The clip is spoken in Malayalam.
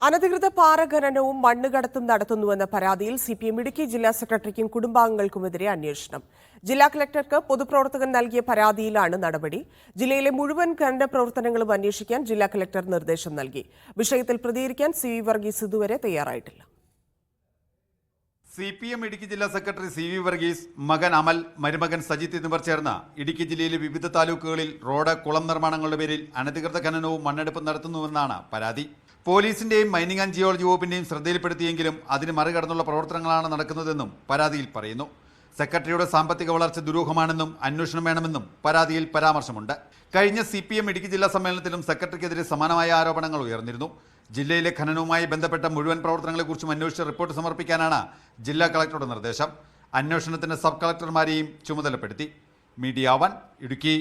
അനധികൃത പാറ ഖനനവും മണ്ണ് കടത്തും നടത്തുന്നുവെന്ന പരാതിയിൽ സിപിഎം ഇടുക്കി ജില്ലാ സെക്രട്ടറിക്കും കുടുംബാംഗങ്ങൾക്കുമെതിരെ അന്വേഷണം. ജില്ലാ കളക്ടർക്ക് പൊതുപ്രവർത്തകൻ നൽകിയ പരാതിയിലാണ് നടപടി. ജില്ലയിലെ മുഴുവൻ ഖനന പ്രവർത്തനങ്ങളും അന്വേഷിക്കാൻ ജില്ലാ കളക്ടർ നിർദ്ദേശം നൽകി. വിഷയത്തിൽ പ്രതികരിക്കാൻ സി വർഗീസ് ഇതുവരെ തയ്യാറായിട്ടില്ല. സിപിഎം ഇടുക്കി ജില്ലാ സെക്രട്ടറി സി വി വർഗീസ്, മകൻ അമൽ, മരുമകൻ സജിത്ത് എന്നിവർ ചേർന്ന് ഇടുക്കി ജില്ലയിലെ വിവിധ താലൂക്കുകളിൽ റോഡ്, കുളം നിർമ്മാണങ്ങളുടെ പേരിൽ അനധികൃത ഖനനവും മണ്ണെടുപ്പും നടത്തുന്നുവെന്നാണ് പരാതി. പോലീസിന്റെയും മൈനിങ് ആൻഡ് ജിയോളജി വകുപ്പിന്റെയും ശ്രദ്ധയിൽപ്പെടുത്തിയെങ്കിലും അതിന് മറികടന്നുള്ള പ്രവർത്തനങ്ങളാണ് നടക്കുന്നതെന്നും പരാതിയിൽ പറയുന്നു. സെക്രട്ടറിയുടെ സാമ്പത്തിക വളർച്ച ദുരൂഹമാണെന്നും അന്വേഷണം വേണമെന്നും പരാതിയിൽ പരാമർശമുണ്ട്. കഴിഞ്ഞ സിപിഎം ഇടുക്കി ജില്ലാ സമ്മേളനത്തിലും സെക്രട്ടറിക്കെതിരെ സമാനമായ ആരോപണങ്ങൾ ഉയർന്നിരുന്നു. ജില്ലയിലെ ഖനനവുമായി ബന്ധപ്പെട്ട മുഴുവൻ പ്രവർത്തനങ്ങളെക്കുറിച്ചും അന്വേഷിച്ച് റിപ്പോർട്ട് സമർപ്പിക്കാനാണ് ജില്ലാ കളക്ടറുടെ നിർദ്ദേശം. അന്വേഷണത്തിന് സബ് കളക്ടർമാരെയും ചുമതലപ്പെടുത്തി. മീഡിയ 1 ഇടുക്കി.